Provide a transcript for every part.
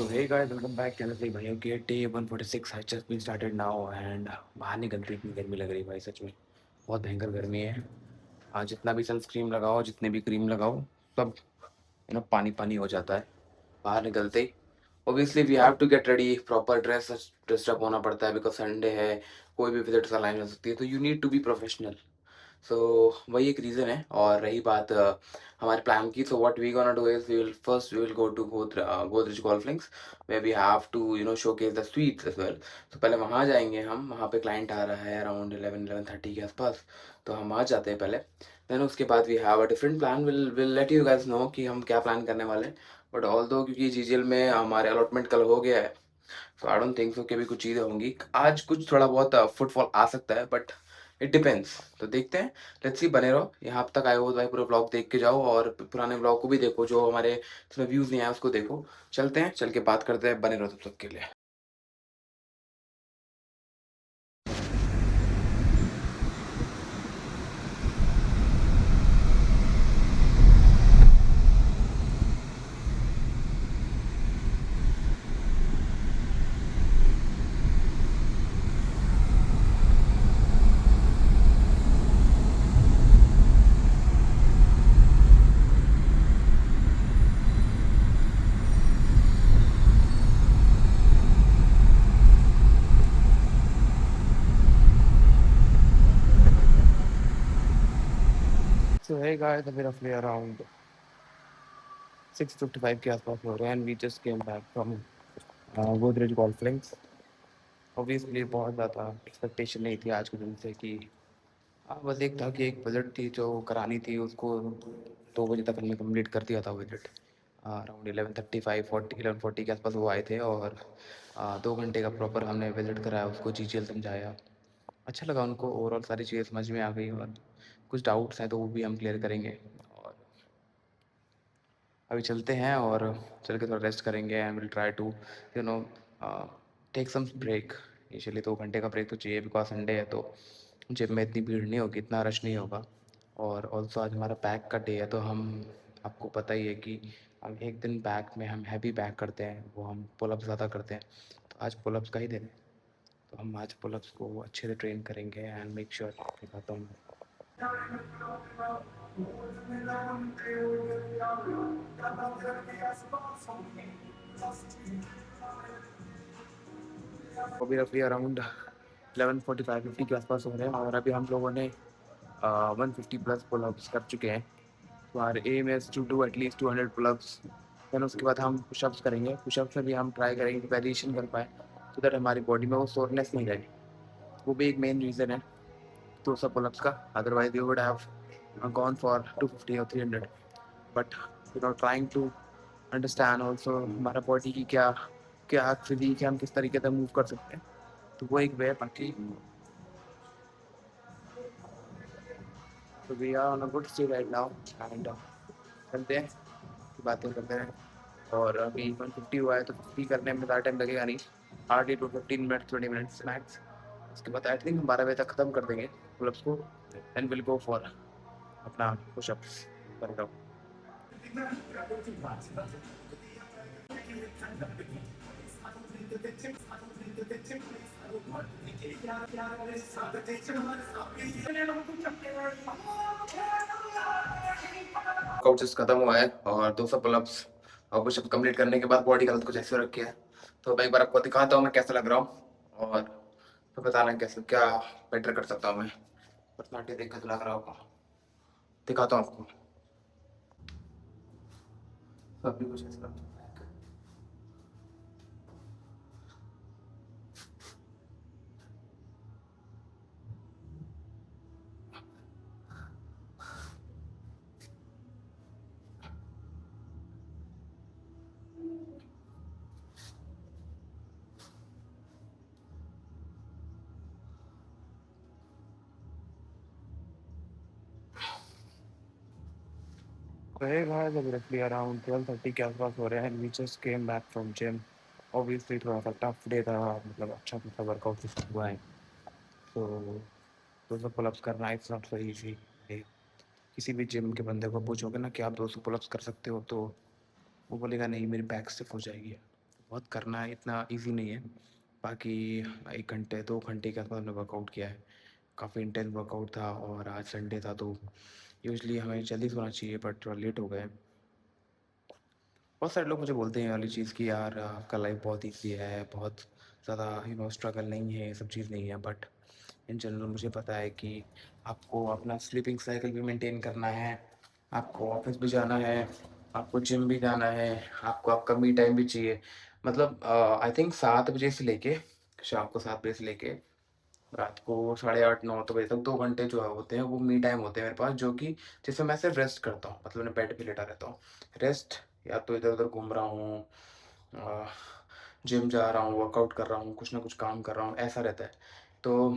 So hey guys, welcome back channel से भाइयों के day 146 has just been started now and बाहर निकलते इतनी गर्मी लग रही है भाई सच में बहुत भयंकर गर्मी है। जितना भी सनस्क्रीन लगाओ जितने भी क्रीम लगाओ सब पानी पानी हो जाता है बाहर निकलते ही। Obviously we have to get ready proper dressed up होना पड़ता है बिकॉज संडे है, कोई भी विजिट्स लाइन हो सकती है तो you need to be professional. So वही एक रीज़न है। और रही बात हमारे प्लान की, so what we gonna do is we will go to Godrej golf links where we have to showcase the suites as well. तो पहले वहाँ जाएंगे हम, वहाँ पे क्लाइंट आ रहा है अराउंड 11-11:30 के आसपास, तो हम वहाँ जाते हैं पहले। देन उसके बाद we have a different plan, will let you guys know कि हम क्या प्लान करने वाले हैं। बट ऑल दो क्योंकि जीजीएल में हमारे अलॉटमेंट कल हो गया है, सो आई डोंट थिंक सो कि अभी कुछ चीज़ें होंगी आज। कुछ थोड़ा बहुत फुटफॉल आ सकता है बट इट डिपेंड्स, तो देखते हैं। लेट्स सी, बने रहो यहाँ तक आए हो तो भाई पूरा ब्लॉग देख के जाओ और पुराने ब्लॉग को भी देखो, जो हमारे इसमें व्यूज़ नहीं आए उसको देखो। चलते हैं, चल के बात करते हैं, बने रहो तब तक के लिए। सो हे गाइस, अभी रफली अराउंड 6:55 के आसपास हो रहे हैं and we just came back from Godrej golf links. Obviously बहुत ज़्यादा एक्सपेक्टेशन नहीं थी आज के दिन से कि बस एक था कि एक बजट थी जो करानी थी उसको 2 बजे तक हमने कंप्लीट कर दिया था बजट। अराउंड 11:35 11:40 के आसपास वो आए थे और 2 घंटे का प्रॉपर हमने विजिट कराया, उसको जीजीएल समझाया। अच्छा लगा उनको, ओवरऑल सारी चीज़ें समझ में आ गई और कुछ डाउट्स हैं तो वो भी हम क्लियर करेंगे। और अभी चलते हैं और चल के थोड़ा रेस्ट करेंगे and will try to you know take some break. Initially 2 घंटे का ब्रेक तो चाहिए बिकॉज संडे है तो जिम में इतनी भीड़ नहीं होगी, इतना रश नहीं होगा। और ऑल्सो आज हमारा बैक का डे है तो हम, आपको पता ही है कि हम एक दिन बैक में हम हैवी बैक करते हैं, वो हम पुलअप्स ज़्यादा करते हैं। तो आज पुलअप्स का ही दिन है तो हम आज पुलअप्स को अच्छे से ट्रेन करेंगे एंड मेक श्योर दिखाता हूँ। अभी रफली अराउंड 11:45-50 के आसपास हो रहे हैं और अभी हम लोगों ने 150 प्लस पुलअप्स कर चुके हैं। तो our aim is to do at least 200 pull ups. Then उसके बाद हम पुशअप्स करेंगे, पुशअप्स में भी हम ट्राई करेंगे वेरिएशन कर पाए सो दैट हमारी बॉडी में वो सोरनेस नहीं रहे। वो भी एक मेन रीज़न है 200 पुलअप्स का, otherwise you would have gone for 250 और 300। But trying to understand also हमारा बॉडी की क्या क्या फिजिक है, हम किस तरीके से मूव कर सकते हैं, तो वो एक वे है। बाकी तो we are on a good stage right now and चलते हैं, बातें करते हैं। और अभी 150 हुआ है तो 50 करने में ज़्यादा टाइम लगेगा नहीं, हार्डली 2 15 मिनट 20 मिनट्स मैक्स। उसके बाद आई थिंक हम 12 बजे तक ख़त्म कर देंगे पुलअप्स को, देन विल गो फॉर अपना पुशअप्स। कर कोर्सेज खत्म हुआ है और 200 पुलअप्स और पुशअप कंप्लीट करने के बाद बॉडी का हालत कुछ ऐसे हो रखी है। तो मैं एक बार आपको दिखाता हूँ मैं कैसा लग रहा हूँ और तो बताना कैसे क्या बेटर कर सकता हूँ मैं। पर्सनालिटी देख कर लग रहा होगा, दिखाता हूँ आपको। तो अभी कुछ ऐसा लगता है। Hey guys, अभी रफली अराउंड 12:30 के आसपास हो रहे हैं। We just came back from gym. Obviously थोड़ा सा टफ डे था, मतलब अच्छा खासा वर्कआउट हुआ है। तो 200 पुलअप्स करना इट्स नॉट सो ईजी। किसी भी जिम के बंदे को पूछोगे ना कि आप 200 पुलअप्स कर सकते हो तो वो बोलेगा नहीं मेरी बैक स्टिफ हो जाएगी। बहुत करना इतना ईज़ी नहीं है। बाकी 1 घंटे 2 घंटे के आसपास हमने वर्कआउट किया है। काफ़ी इंटेंस वर्कआउट था और आज संडे था तो यूजुअली हमें जल्दी सोना चाहिए बट थोड़ा लेट हो गए। बहुत सारे लोग मुझे बोलते हैं ये वाली चीज़ कि यार आपका लाइफ बहुत ईज़ी है, बहुत ज़्यादा स्ट्रगल नहीं है, ये सब चीज़ नहीं है। बट इन जनरल मुझे पता है कि आपको अपना स्लीपिंग साइकिल भी मेंटेन करना है, आपको ऑफ़िस भी जाना है, आपको जिम भी जाना है, आपको आपका मी टाइम भी चाहिए। मतलब आई थिंक 7 बजे से लेके शाम को 7 बजे से लेके रात को साढ़े 8 9 तो बजे तक 2 घंटे जो है होते हैं वो मी टाइम होते हैं मेरे पास, जो कि जिसमें मैं सिर्फ रेस्ट करता हूँ। मतलब मैं बेड पे लेटा रहता हूँ। रेस्ट या तो इधर-उधर घूम रहा हूँ, अ, जिम जा रहा हूँ, वर्कआउट कर रहा हूँ, कुछ ना कुछ काम कर रहा हूँ, ऐसा रहता है। तो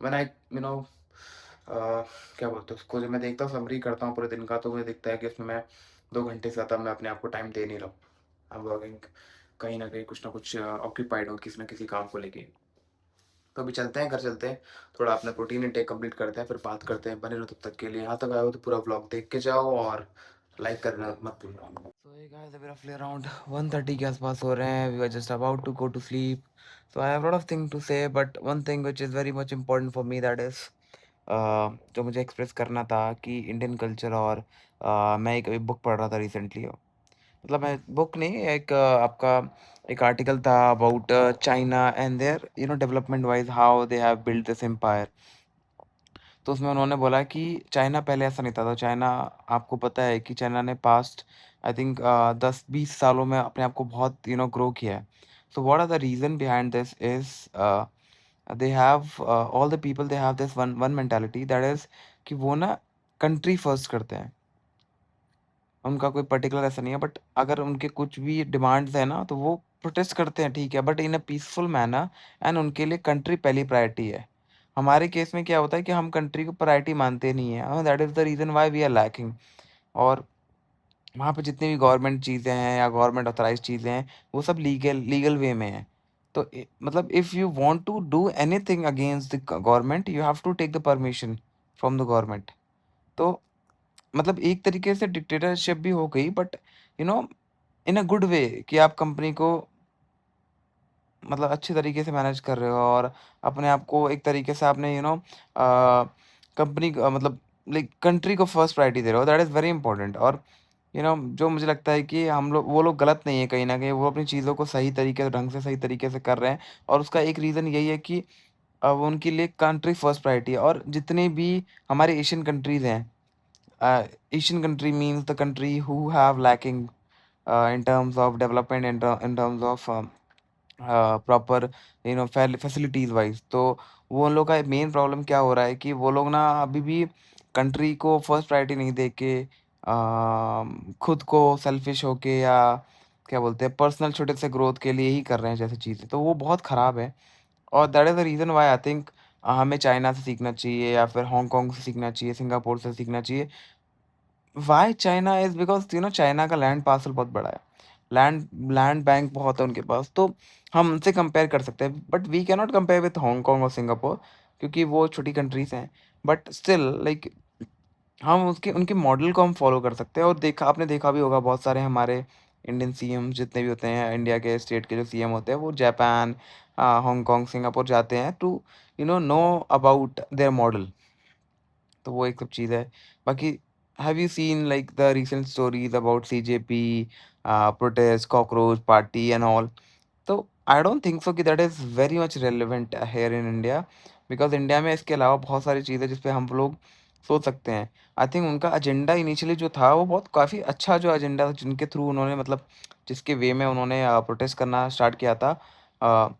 व्हेन आई क्या बोलते हैं उसको, जब मैं देखता हूँ समरी करता हूँ पूरे दिन का, तो मुझे दिखता है कि उसमें मैं 2 घंटे से ज़्यादा मैं अपने आप को टाइम दे नहीं रहा हूँ। आई एम वर्किंग कहीं न कहीं कुछ ना कुछ ऑक्यूपाइड हूँ किसी न किसी काम को लेके। तो अभी चलते हैं, घर चलते हैं, थोड़ा अपना प्रोटीन इनटेक कंप्लीट करते हैं, फिर बात करते हैं। बने रहो तब तक के लिए। यहाँ तक आए हो तो पूरा व्लॉग देख के जाओ और लाइक करना मत भूलना। सो हे गाइस, अभी रफली अराउंड 1:30 के आसपास हो रहे हैं। We are just about to go to sleep. So I have lot of thing to say, but one thing which is very much important for me, that is जो मुझे express करना था कि इंडियन कल्चर और मैं एक अभी book पढ़ रहा था रिसेंटली। मतलब मैं बुक नहीं, एक आपका एक आर्टिकल था about China and their development wise how they have build this empire. तो उसमें उन्होंने बोला कि चाइना पहले ऐसा नहीं था। तो चाइना, आपको पता है कि चाइना ने पास्ट आई थिंक 10-20 सालों में अपने आप को बहुत ग्रो किया है। So what are the reason behind this is they have all the people they have this one one mentality, that is कि वो ना कंट्री फर्स्ट करते हैं। उनका कोई पर्टिकुलर ऐसा नहीं है, बट अगर उनके कुछ भी डिमांड्स है ना तो वो प्रोटेस्ट करते हैं, ठीक है, but in a peaceful manner. And उनके लिए कंट्री पहली प्रायोरिटी है। हमारे केस में क्या होता है कि हम कंट्री को प्रायोरिटी मानते नहीं है। That is the reason why we are lacking. और वहाँ पे जितनी भी गवर्नमेंट चीज़ें हैं या गवर्नमेंट ऑथराइज चीज़ें हैं, वो सब लीगल लीगल वे में है। तो मतलब if you want to do anything against the government, you have to take the permission from the government. तो मतलब एक तरीके से डिक्टेटरशिप भी हो गई, but you know in a good way, कि आप कंपनी को मतलब अच्छे तरीके से मैनेज कर रहे हो और अपने आप को एक तरीके से आपने कंपनी मतलब लाइक कंट्री को फर्स्ट प्रायोरिटी दे रहे हो। That is very important. और जो मुझे लगता है कि हम लोग, वो लोग गलत नहीं है कहीं न कहीं, वो अपनी चीज़ों को सही तरीके से, ढंग से, सही तरीके से कर रहे हैं। और उसका एक रीज़न यही है कि अब उनके लिए कंट्री फर्स्ट प्रायोरिटी है। और जितने भी हमारे एशियन कंट्रीज़ हैं, Asian country means the country who have lacking in terms of development, in terms of proper facilities wise. तो वो उन लोग का मेन प्रॉब्लम क्या हो रहा है कि वो लोग ना अभी भी कंट्री को फर्स्ट प्रायोरिटी नहीं दे के खुद को सेल्फिश होके, या क्या बोलते हैं, पर्सनल छोटे से ग्रोथ के लिए ही कर रहे हैं जैसे चीज़ें, तो वो बहुत ख़राब है। और that is the reason why I think हमें चाइना से सीखना चाहिए या फिर हांगकांग से सीखना चाहिए, सिंगापुर से सीखना चाहिए। Why China is because China का लैंड पार्सल बहुत बड़ा है। लैंड लैंड बैंक बहुत है उनके पास, तो हम उनसे कंपेयर कर सकते हैं। But we can not compare with Hong Kong और सिंगापुर, क्योंकि वो छोटी कंट्रीज़ हैं। बट स्टिल लाइक हम उसके उनके मॉडल को हम फॉलो कर सकते हैं। और देखा, आपने देखा भी होगा, बहुत सारे हमारे इंडियन सीएम जितने भी होते हैं, इंडिया के स्टेट के जो सीएम होते हैं, वो जापान, हांगकांग, सिंगापुर जाते हैं to know about their model. तो वो एक सब चीज़ है। बाकी have you seen like the recent stories about CJP protest, cockroach party and all? तो आई डोंट थिंक सो कि that is very much relevant here in India, because India में इसके अलावा बहुत सारी चीज़ें जिस पे हम लोग सोच सकते हैं। आई थिंक उनका एजेंडा इनिशियली जो था वो बहुत काफ़ी अच्छा जो एजेंडा था, जिनके थ्रू उन्होंने मतलब जिसके वे में उन्होंने प्रोटेस्ट करना स्टार्ट किया था, अ,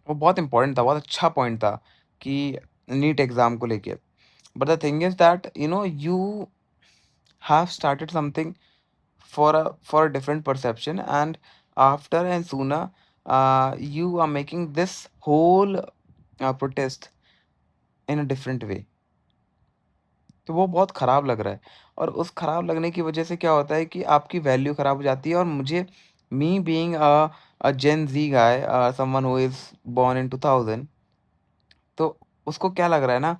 वो बहुत इम्पोर्टेंट था, बहुत अच्छा पॉइंट था कि नीट एग्ज़ाम को लेके। But the thing is that you have started something for a different perception, and after and sooner you are making this whole protest in a different way। तो वो बहुत खराब लग रहा है। और उस खराब लगने की वजह से क्या होता है कि आपकी वैल्यू खराब हो जाती है। और मुझे, me being a Gen Z guy, someone who is born in 2000, तो उसको क्या लग रहा है ना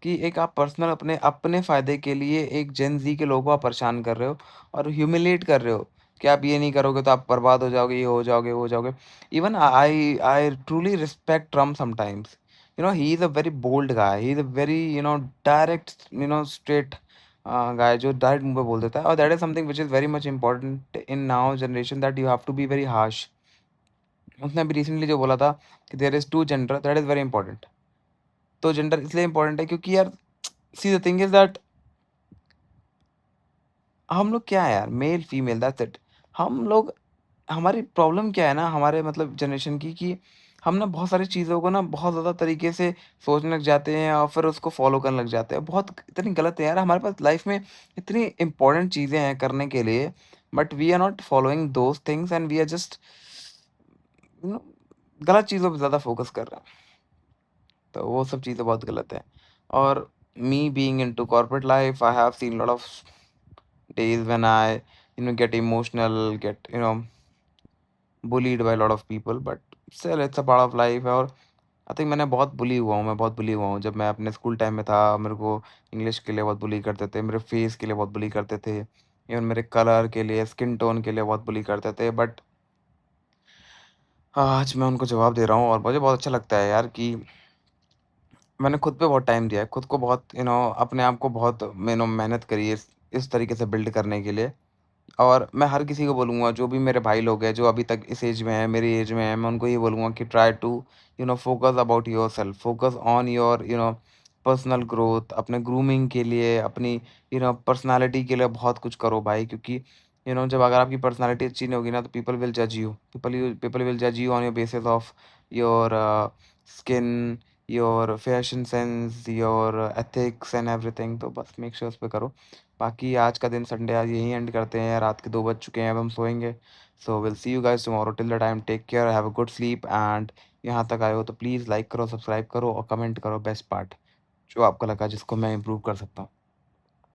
कि एक आप पर्सनल अपने अपने फ़ायदे के लिए एक जेन ज़ी के लोगों को आप परेशान कर रहे हो और ह्यूमिलिएट कर रहे हो। कि आप ये नहीं करोगे तो आप बर्बाद हो जाओगे, ये हो जाओगे, वो हो जाओगे। Even I truly respect Trump sometimes. He is a very bold guy, he is a very direct straight guy जो डायरेक्ट मुँह पे बोल देता है, और that is something which is very much important in now generation, that you have to be very harsh. उसने अभी recently जो बोला था कि there is 2 gender, that is very important. तो जेंडर इसलिए इम्पोर्टेंट है क्योंकि यार see the thing is that हम लोग क्या है यार, मेल फीमेल दैट्स इट। हम लोग, हमारी प्रॉब्लम क्या है ना हमारे मतलब जनरेशन की, कि हम ना बहुत सारी चीज़ों को ना बहुत ज़्यादा तरीके से सोचने लग जाते हैं और फिर उसको फॉलो करने लग जाते हैं। बहुत इतनी गलत है यार, हमारे पास लाइफ में इतनी इंपॉर्टेंट चीज़ें हैं करने के लिए, but we are not following those things and we are just you know गलत चीज़ों पे ज़्यादा फोकस कर रहे हैं। तो वो सब चीज़ें बहुत गलत है। और me being into corporate life, I have seen lot of days when I, get emotional, get, bullied by a lot of people, but still it's a part of life है। और आई थिंक मैंने बहुत बुली हुआ हूँ, मैं बहुत बुली हुआ हूँ। जब मैं अपने स्कूल टाइम में था, मेरे को इंग्लिश के लिए बहुत बुली करते थे, मेरे फेस के लिए बहुत बुली करते थे, इवन मेरे कलर के लिए, स्किन टोन के लिए बहुत बुली करते थे, बट आज मैं उनको जवाब दे रहा हूँ और मुझे बहुत अच्छा लगता है यार कि मैंने खुद पे बहुत टाइम दिया है, खुद को बहुत अपने आप को बहुत मेहनत करी है इस तरीके से बिल्ड करने के लिए। और मैं हर किसी को बोलूँगा, जो भी मेरे भाई लोग हैं, जो अभी तक इस एज में हैं, मेरी एज में हैं, मैं उनको ये बोलूँगा कि try to focus about yourself, focus on your personal growth, अपने ग्रूमिंग के लिए, अपनी पर्सनैलिटी के लिए बहुत कुछ करो भाई, क्योंकि जब अगर आपकी पर्सनैलिटी अच्छी नहीं होगी ना, तो पीपल विल जज यू, पीपल विल जज you on your basis of your skin, your fashion sense, your ethics and everything. तो बस मेक श्योर उस पे करो। बाकी आज का दिन संडे आज यहीं एंड करते हैं, रात के 2 बज चुके हैं, अब हम सोएँगे। So will see you guys tomorrow, till the time take care, have a good sleep, and यहाँ तक आए हो तो प्लीज़ लाइक करो, सब्सक्राइब करो और कमेंट करो बेस्ट पार्ट जो आपको लगा जिसको मैं इम्प्रूव कर सकता हूँ।